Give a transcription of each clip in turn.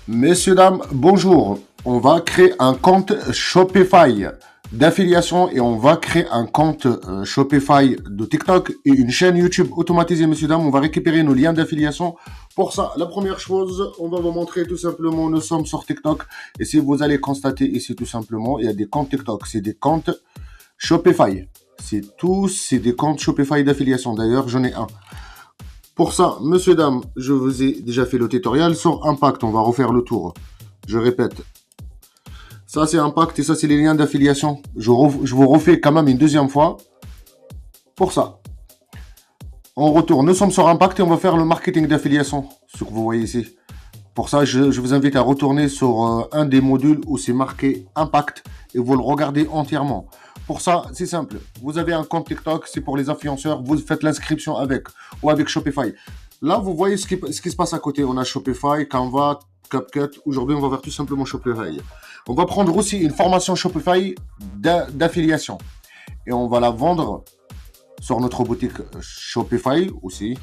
Messieurs, dames, bonjour. On va créer un compte Shopify d'affiliation et on va créer un compte Shopify de TikTok et une chaîne YouTube automatisée, messieurs, dames. On va récupérer nos liens d'affiliation. Pour ça, la première chose, on va vous montrer tout simplement, nous sommes sur TikTok. Et si vous allez constater ici tout simplement, il y a des comptes TikTok, c'est des comptes Shopify. C'est des comptes Shopify d'affiliation. D'ailleurs, j'en ai un. Pour ça, messieurs, dames, je vous ai déjà fait le tutoriel sur Impact. On va refaire le tour. Je répète. Ça, c'est Impact et ça, c'est les liens d'affiliation. Je vous refais quand même une deuxième fois. Pour ça, on retourne. Nous sommes sur Impact et on va faire le marketing d'affiliation. Ce que vous voyez ici. Pour ça, je vous invite à retourner sur un des modules où c'est marqué Impact et vous le regardez entièrement. Pour ça, c'est simple. Vous avez un compte TikTok, c'est pour les influenceurs. Vous faites l'inscription avec ou avec Shopify. Là, vous voyez ce qui se passe à côté. On a Shopify, Canva, CapCut. Aujourd'hui, on va voir tout simplement Shopify. On va prendre aussi une formation Shopify d'affiliation. Et on va la vendre sur notre boutique Shopify aussi.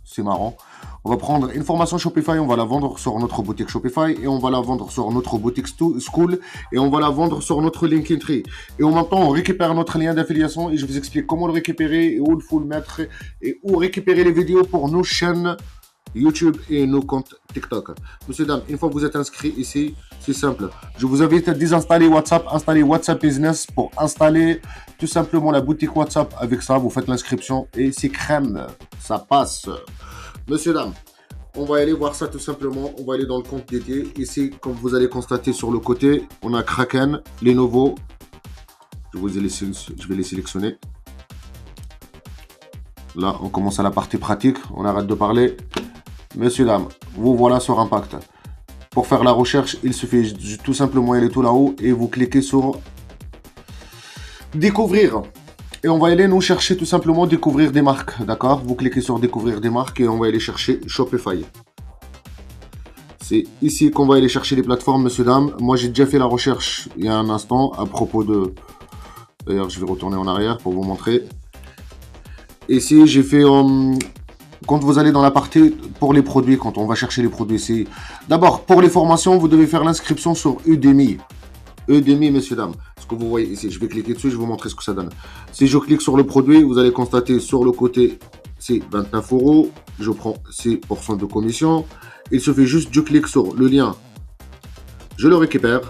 C'est marrant. On va prendre une formation Shopify, on va la vendre sur notre boutique Shopify et on va la vendre sur notre boutique School et on va la vendre sur notre Linktree. Et en même temps, on récupère notre lien d'affiliation et je vous explique comment le récupérer et où il faut le mettre et où récupérer les vidéos pour nos chaînes YouTube et nos comptes TikTok. Monsieur, dames, une fois que vous êtes inscrit ici, c'est simple. Je vous invite à désinstaller WhatsApp, installer WhatsApp Business pour installer tout simplement la boutique WhatsApp. Avec ça, vous faites l'inscription et c'est crème. Ça passe. Monsieur, dames, on va aller voir ça tout simplement. On va aller dans le compte dédié. Ici, comme vous allez constater sur le côté, on a Kraken, Lenovo. Je vais les sélectionner. Là, on commence à la partie pratique. On arrête de parler. Messieurs, dames, vous voilà sur Impact. Pour faire la recherche, il suffit tout simplement aller tout là-haut et vous cliquez sur Découvrir. Et on va aller nous chercher tout simplement découvrir des marques, d'accord? Vous cliquez sur découvrir des marques et on va aller chercher Shopify. C'est ici qu'on va aller chercher les plateformes, messieurs, dames. Moi, j'ai déjà fait la recherche il y a un instant à propos de... D'ailleurs, je vais retourner en arrière pour vous montrer. Ici, j'ai fait... Quand vous allez dans la partie pour les produits, quand on va chercher les produits, c'est... D'abord, pour les formations, vous devez faire l'inscription sur Udemy. Udemy, messieurs, dames. Ce que vous voyez ici, je vais cliquer dessus, je vais vous montrer ce que ça donne. Si je clique sur le produit, vous allez constater sur le côté, c'est 29 €. Je prends 6% de commission. Il suffit juste, je clique sur le lien. Je le récupère.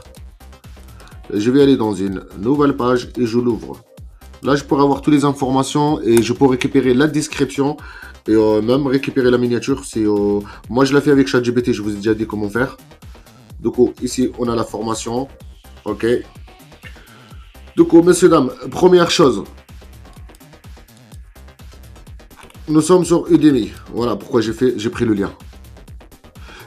Je vais aller dans une nouvelle page et je l'ouvre. Là, je pourrais avoir toutes les informations et je peux récupérer la description et même récupérer la miniature. Moi, je l'ai fait avec ChatGPT, je vous ai déjà dit comment faire. Du coup, ici, on a la formation. Ok. Du coup, messieurs, dames, première chose. Nous sommes sur Udemy. Voilà pourquoi j'ai pris le lien.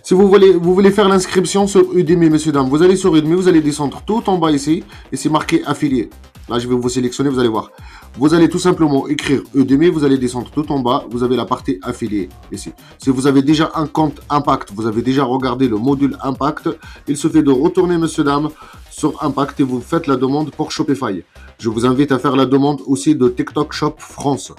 Si vous voulez faire l'inscription sur Udemy, messieurs, dames, vous allez sur Udemy, vous allez descendre tout en bas ici. Et c'est marqué affilié. Là, je vais vous sélectionner, vous allez voir. Vous allez tout simplement écrire Udemy, vous allez descendre tout en bas, vous avez la partie affiliée ici. Si vous avez déjà un compte Impact, vous avez déjà regardé le module Impact, il suffit de retourner, messieurs, dames, sur Impact et vous faites la demande pour Shopify. Je vous invite à faire la demande aussi de TikTok Shop France.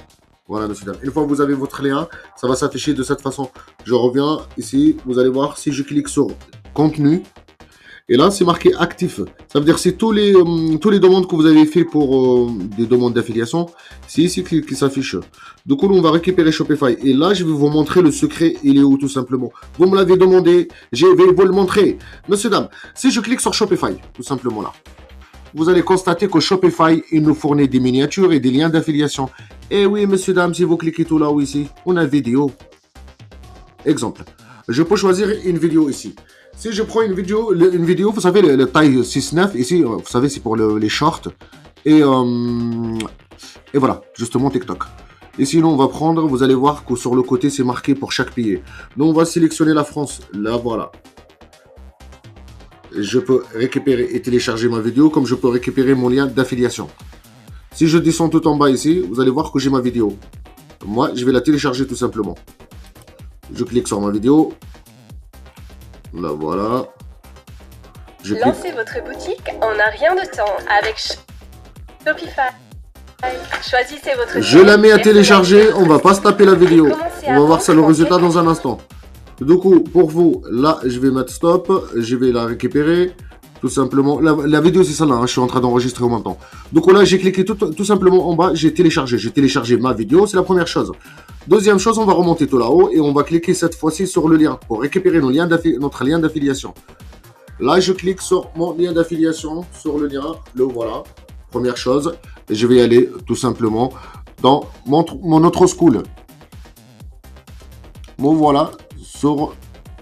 Voilà, messieurs, dames. Une fois que vous avez votre lien, ça va s'afficher de cette façon. Je reviens ici, vous allez voir, si je clique sur contenu, et là, c'est marqué actif. Ça veut dire que c'est tous les demandes que vous avez fait pour des demandes d'affiliation. C'est ici qui s'affiche. Du coup, on va récupérer Shopify. Et là, je vais vous montrer le secret. Il est où, tout simplement? Vous me l'avez demandé. Je vais vous le montrer. Messieurs, dames, si je clique sur Shopify, tout simplement là, vous allez constater que Shopify, il nous fournit des miniatures et des liens d'affiliation. Et oui, messieurs, dames, si vous cliquez tout là-haut ici, on a vidéo. Exemple. Je peux choisir une vidéo ici. Si je prends une vidéo, vous savez, le taille 6-9, ici, vous savez, c'est pour les shorts. Et voilà, justement TikTok. Et sinon, on va prendre, vous allez voir que sur le côté, c'est marqué pour chaque pays. Donc, on va sélectionner la France. Là, voilà. Je peux récupérer et télécharger ma vidéo, comme je peux récupérer mon lien d'affiliation. Si je descends tout en bas ici, vous allez voir que j'ai ma vidéo. Moi, je vais la télécharger tout simplement. Je clique sur ma vidéo. Là, voilà. Lancez votre boutique en un rien de temps avec Shopify. Choisissez votre Je la mets à télécharger, on va pas se taper la vidéo. On va voir ça le résultat dans un instant. Du coup, pour vous, là, je vais mettre stop, je vais la récupérer. Tout simplement, la vidéo c'est celle-là, hein, je suis en train d'enregistrer en même temps. Donc là, j'ai cliqué tout simplement en bas, j'ai téléchargé ma vidéo, c'est la première chose. Deuxième chose, on va remonter tout là-haut et on va cliquer cette fois-ci sur le lien pour récupérer notre lien d'affiliation. Là, je clique sur mon lien d'affiliation, sur le lien, le voilà. Première chose, et je vais aller tout simplement dans mon autre school. Bon voilà, sur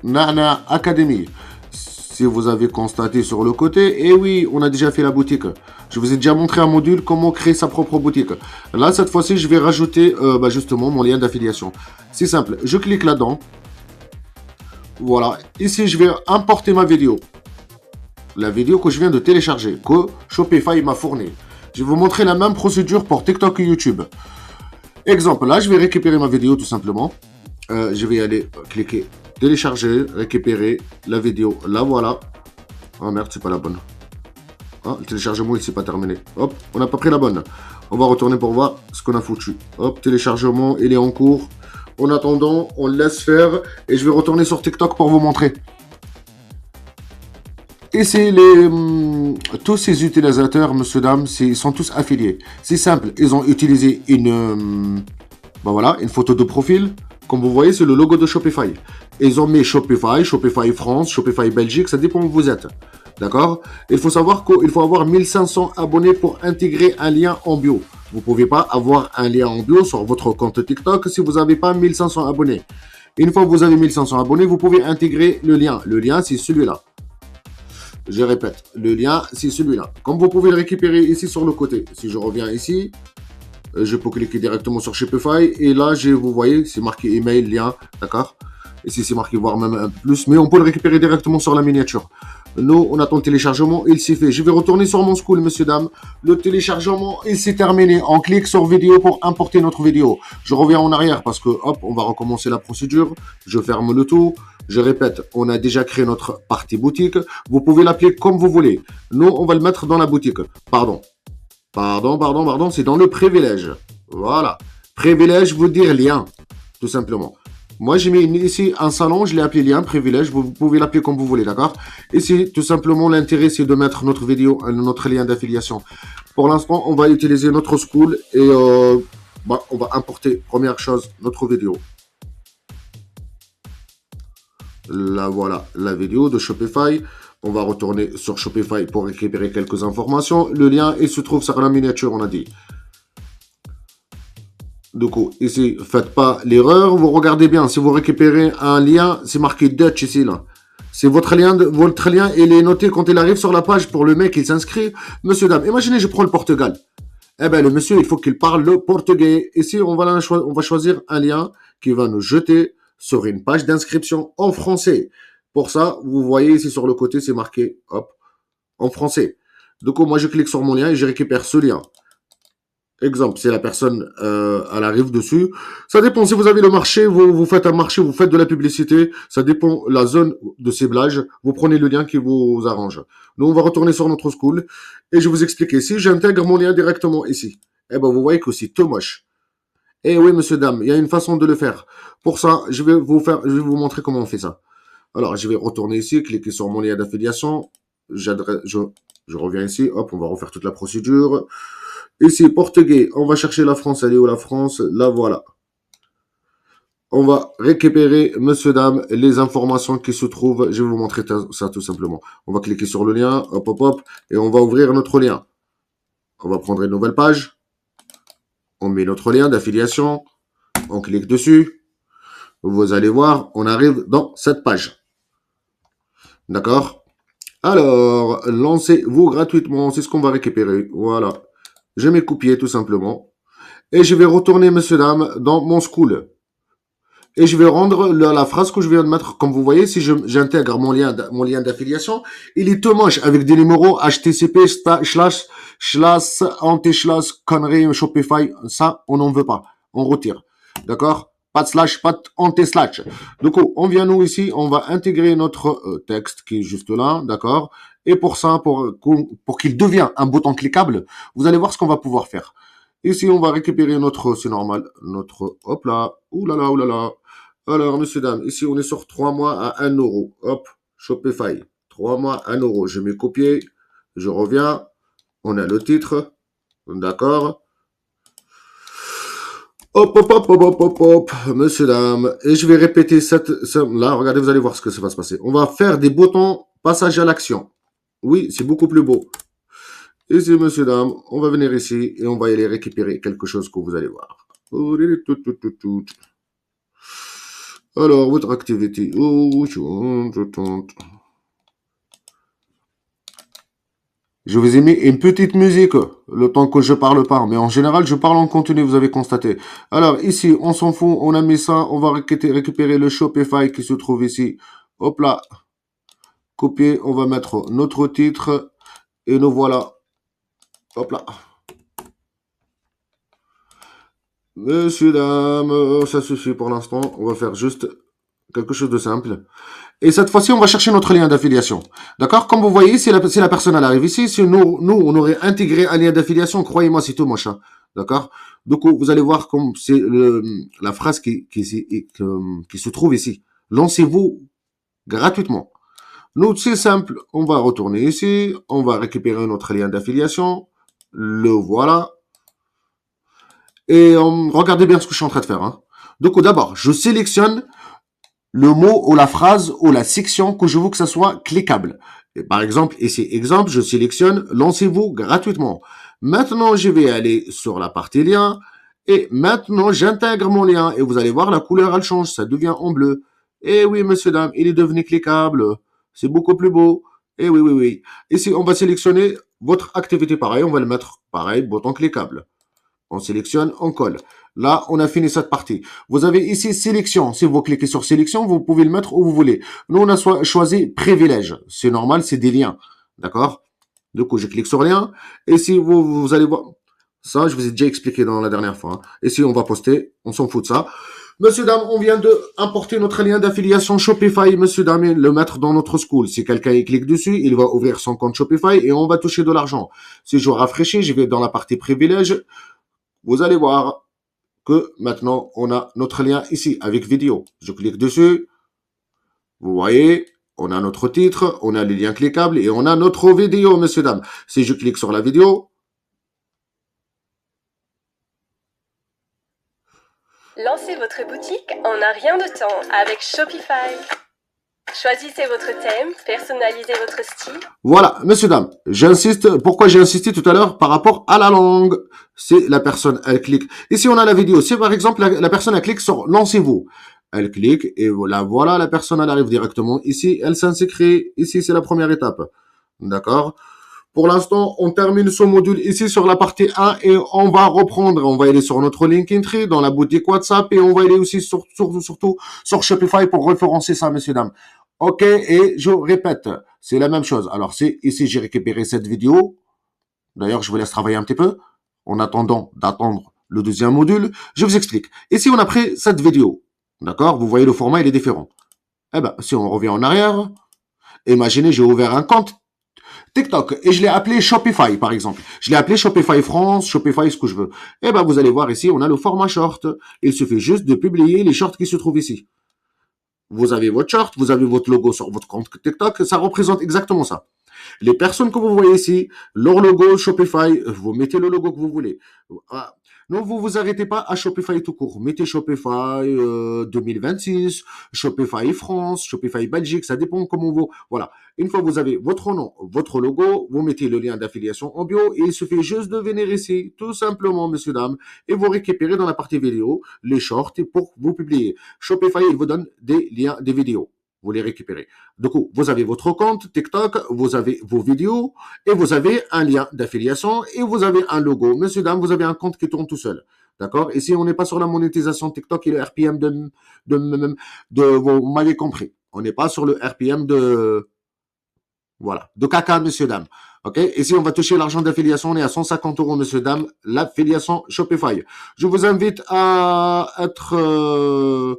Nana Academy. Si vous avez constaté sur le côté, et oui, on a déjà fait la boutique. Je vous ai déjà montré un module, comment créer sa propre boutique. Là, cette fois-ci, je vais rajouter justement mon lien d'affiliation. C'est simple, je clique là-dedans. Voilà, ici, je vais importer ma vidéo. La vidéo que je viens de télécharger, que Shopify m'a fournie. Je vais vous montrer la même procédure pour TikTok et YouTube. Exemple, là, je vais récupérer ma vidéo tout simplement. Je vais aller cliquer télécharger, récupérer la vidéo. La voilà. Oh merde, c'est pas la bonne. Ah, le téléchargement, il s'est pas terminé. Hop, on n'a pas pris la bonne. On va retourner pour voir ce qu'on a foutu. Hop, téléchargement, il est en cours. En attendant, on le laisse faire. Et je vais retourner sur TikTok pour vous montrer. Et c'est tous ces utilisateurs, monsieur, dame, ils sont tous affiliés. C'est simple, ils ont utilisé une photo de profil. Comme vous voyez, c'est le logo de Shopify. Ils ont mis Shopify, Shopify France, Shopify Belgique, ça dépend où vous êtes. D'accord? Il faut savoir qu'il faut avoir 1500 abonnés pour intégrer un lien en bio. Vous ne pouvez pas avoir un lien en bio sur votre compte TikTok si vous n'avez pas 1500 abonnés. Une fois que vous avez 1500 abonnés, vous pouvez intégrer le lien. Le lien, c'est celui-là. Je répète, le lien, c'est celui-là. Comme vous pouvez le récupérer ici sur le côté. Si je reviens ici, je peux cliquer directement sur Shopify. Et là, vous voyez, c'est marqué email, lien, d'accord? Ici, c'est marqué voir même un peu plus. Mais on peut le récupérer directement sur la miniature. Nous, on attend le téléchargement. Il s'est fait. Je vais retourner sur mon school, monsieur, dame. Le téléchargement, il s'est terminé. On clique sur vidéo pour importer notre vidéo. Je reviens en arrière parce que, hop, on va recommencer la procédure. Je ferme le tout. Je répète, on a déjà créé notre partie boutique. Vous pouvez l'appeler comme vous voulez. Nous, on va le mettre dans la boutique. Pardon, c'est dans le privilège. Voilà. Privilège veut dire lien, tout simplement. Moi, j'ai mis ici un salon, je l'ai appelé lien, privilège. Vous pouvez l'appeler comme vous voulez, d'accord? Ici, tout simplement, l'intérêt, c'est de mettre notre vidéo, notre lien d'affiliation. Pour l'instant, on va utiliser notre school et on va importer, première chose, notre vidéo. Là, voilà, la vidéo de Shopify. On va retourner sur Shopify pour récupérer quelques informations. Le lien, il se trouve sur la miniature, on a dit. Du coup, ici, faites pas l'erreur. Vous regardez bien, si vous récupérez un lien, c'est marqué Dutch ici, là. C'est votre lien, il est noté quand il arrive sur la page pour le mec, il s'inscrit. Monsieur, dame, imaginez, je prends le Portugal. Eh ben, le monsieur, il faut qu'il parle le portugais. Ici, on va choisir un lien qui va nous jeter sur une page d'inscription en français. Pour ça, vous voyez ici sur le côté, c'est marqué, hop, en français. Du coup, moi, je clique sur mon lien et je récupère ce lien. Exemple, si la personne, elle arrive dessus. Ça dépend, si vous avez le marché, vous faites un marché, vous faites de la publicité. Ça dépend la zone de ciblage. Vous prenez le lien qui vous arrange. Nous, on va retourner sur notre school et je vais vous expliquer. Si j'intègre mon lien directement ici, eh ben, vous voyez que c'est tout moche. Eh oui, monsieur, dame, il y a une façon de le faire. Pour ça, je vais vous montrer comment on fait ça. Alors, je vais retourner ici, cliquer sur mon lien d'affiliation. Je reviens ici, hop, on va refaire toute la procédure. Ici, portugais, on va chercher la France, elle est où la France? Là, voilà. On va récupérer, monsieur, dame, les informations qui se trouvent. Je vais vous montrer ça tout simplement. On va cliquer sur le lien, hop, hop, hop, et on va ouvrir notre lien. On va prendre une nouvelle page. On met notre lien d'affiliation. On clique dessus. Vous allez voir, on arrive dans cette page. D'accord? Alors, lancez-vous gratuitement. C'est ce qu'on va récupérer. Voilà. Je mets copier tout simplement. Et je vais retourner, monsieur, dame, dans mon school. Et je vais rendre la phrase que je viens de mettre. Comme vous voyez, si j'intègre mon lien d'affiliation, il est tout moche avec des numéros HTTP / conneries Shopify. Ça, on n'en veut pas. On retire. D'accord? Pas de slash, pas de anti-slash. Du coup, on vient nous ici, on va intégrer notre texte qui est juste là, d'accord? Et pour ça, pour qu'il devienne un bouton cliquable, vous allez voir ce qu'on va pouvoir faire. Ici, on va récupérer notre, c'est normal, notre, hop là, oulala, oulala. Alors, messieurs, dames, ici, on est sur 3 mois à 1 euro. Hop, Shopify. 3 mois, 1 euro. Je mets copier, je reviens. On a le titre, d'accord. Hop, hop, hop, hop, hop, hop, hop, messieurs, dames. Et je vais répéter là, regardez, vous allez voir ce que ça va se passer. On va faire des boutons passage à l'action. Oui, c'est beaucoup plus beau. Ici, messieurs, dames, on va venir ici et on va aller récupérer quelque chose que vous allez voir. Alors, votre activité. Je vous ai mis une petite musique, le temps que je parle pas. Mais en général, je parle en continu, vous avez constaté. Alors, ici, on s'en fout, on a mis ça. On va récupérer le Shopify qui se trouve ici. Hop là. Copier, on va mettre notre titre. Et nous voilà. Hop là. Messieurs, dames, ça suffit pour l'instant. On va faire juste quelque chose de simple. Et cette fois-ci, on va chercher notre lien d'affiliation. D'accord? Comme vous voyez, si la personne elle arrive ici, si nous, on aurait intégré un lien d'affiliation, croyez-moi, c'est tout machin. D'accord? Donc, vous allez voir comme c'est la phrase qui se trouve ici. Lancez-vous gratuitement. Nous, c'est simple. On va retourner ici. On va récupérer notre lien d'affiliation. Le voilà. Et regardez bien ce que je suis en train de faire. Hein. Donc, d'abord, je sélectionne le mot ou la phrase ou la section que je veux que ça soit cliquable. Et par exemple, ici, exemple, je sélectionne lancez-vous gratuitement. Maintenant, je vais aller sur la partie lien et maintenant, j'intègre mon lien et vous allez voir, la couleur, elle change, ça devient en bleu. Et oui, monsieur, dame, il est devenu cliquable. C'est beaucoup plus beau. Et oui, oui, oui. Ici, on va sélectionner votre activité pareil. On va le mettre pareil, bouton cliquable. On sélectionne, on colle. Là, on a fini cette partie. Vous avez ici sélection. Si vous cliquez sur sélection, vous pouvez le mettre où vous voulez. Nous, on a choisi privilège. C'est normal, c'est des liens. D'accord? Du coup, je clique sur lien. Et si vous allez voir, ça, je vous ai déjà expliqué dans la dernière fois. Hein. Et si on va poster, on s'en fout de ça. Monsieur, dame, on vient de importer notre lien d'affiliation Shopify, monsieur, dame, et le mettre dans notre school. Si quelqu'un y clique dessus, il va ouvrir son compte Shopify et on va toucher de l'argent. Si je rafraîchis, je vais dans la partie privilège. Vous allez voir que maintenant, on a notre lien ici avec vidéo. Je clique dessus. Vous voyez, on a notre titre, on a les liens cliquables et on a notre vidéo, messieurs, dames. Si je clique sur la vidéo. Lancez votre boutique en un rien de temps avec Shopify. Choisissez votre thème, personnalisez votre style. Voilà, messieurs, dames, j'insiste. Pourquoi j'ai insisté tout à l'heure par rapport à la langue? C'est la personne, elle clique. Ici, on a la vidéo. Si par exemple, la personne, elle clique sur lancez-vous. Elle clique et voilà, la personne, elle arrive directement ici. Elle s'inscrit. Ici, c'est la première étape. D'accord? Pour l'instant, on termine ce module ici sur la partie 1 et on va reprendre. On va aller sur notre Linktree dans la boutique WhatsApp et on va aller aussi surtout sur Shopify pour référencer ça, messieurs, dames. OK, et je répète, c'est la même chose. Alors, ici, j'ai récupéré cette vidéo. D'ailleurs, je vous laisse travailler un petit peu en attendant d'attendre le deuxième module. Je vous explique. Ici, on a pris cette vidéo. D'accord? Vous voyez, le format, il est différent. Eh ben, si on revient en arrière, imaginez, j'ai ouvert un compte TikTok et je l'ai appelé Shopify, par exemple. Je l'ai appelé Shopify France, Shopify ce que je veux. Eh ben, vous allez voir ici, on a le format short. Il suffit juste de publier les shorts qui se trouvent ici. Vous avez votre short, vous avez votre logo sur votre compte TikTok, ça représente exactement ça. Les personnes que vous voyez ici, leur logo Shopify, vous mettez le logo que vous voulez. Non, vous vous arrêtez pas à Shopify tout court. Mettez Shopify 2026, Shopify France, Shopify Belgique, ça dépend comment vous... Voilà. Une fois que vous avez votre nom, votre logo, vous mettez le lien d'affiliation en bio et il suffit juste de venir ici, tout simplement, messieurs, dames, et vous récupérez dans la partie vidéo les shorts pour vous publier. Shopify, il vous donne des liens, des vidéos. Vous les récupérez. Du coup, vous avez votre compte TikTok, vous avez vos vidéos et vous avez un lien d'affiliation et vous avez un logo. Monsieur, dame, vous avez un compte qui tourne tout seul. D'accord? Ici, on n'est pas sur la monétisation TikTok et le RPM vous m'avez compris. On n'est pas sur le RPM voilà, de caca, monsieur, dame. OK? Ici, on va toucher l'argent d'affiliation. On est à 150 euros, monsieur, dame. L'affiliation Shopify. Je vous invite à être,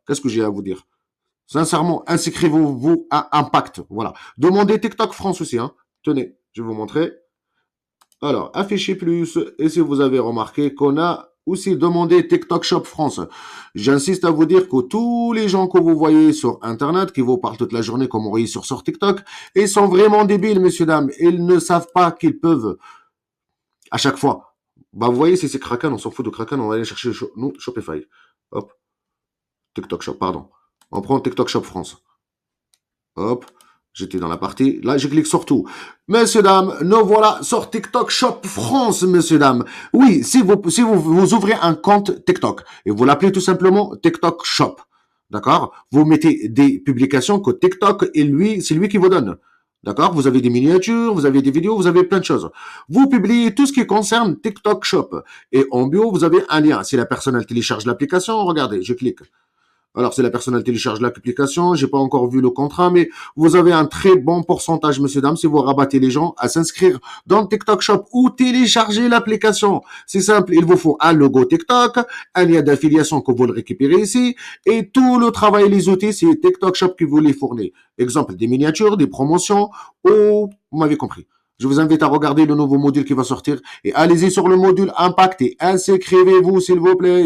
qu'est-ce que j'ai à vous dire? Sincèrement, inscrivez-vous à Impact. Voilà. Demandez TikTok France aussi. Hein. Tenez, je vais vous montrer. Alors, affichez plus. Et si vous avez remarqué qu'on a aussi demandé TikTok Shop France. J'insiste à vous dire que tous les gens que vous voyez sur Internet, qui vous parlent toute la journée comme on réussit sur TikTok, ils sont vraiment débiles, messieurs, dames. Ils ne savent pas qu'ils peuvent, à chaque fois. Bah, vous voyez, si c'est Kraken, on s'en fout de Kraken, on va aller chercher nous, Shopify. Hop, TikTok Shop, pardon. On prend TikTok Shop France. Hop, j'étais dans la partie. Là, je clique sur tout. Messieurs, dames, nous voilà sur TikTok Shop France, messieurs, dames. Oui, si vous ouvrez un compte TikTok et vous l'appelez tout simplement TikTok Shop, d'accord? Vous mettez des publications que TikTok et lui, c'est lui qui vous donne. D'accord? Vous avez des miniatures, vous avez des vidéos, vous avez plein de choses. Vous publiez tout ce qui concerne TikTok Shop. Et en bio, vous avez un lien. Si la personne elle télécharge l'application, regardez, je clique. Alors, si la personne elle télécharge l'application, j'ai pas encore vu le contrat, mais vous avez un très bon pourcentage, monsieur, dame, si vous rabattez les gens à s'inscrire dans le TikTok Shop ou télécharger l'application. C'est simple, il vous faut un logo TikTok, un lien d'affiliation que vous le récupérez ici, et tout le travail et les outils, c'est TikTok Shop qui vous les fournit. Exemple, des miniatures, des promotions, ou, vous m'avez compris. Je vous invite à regarder le nouveau module qui va sortir et allez-y sur le module Impact et inscrivez-vous, s'il vous plaît.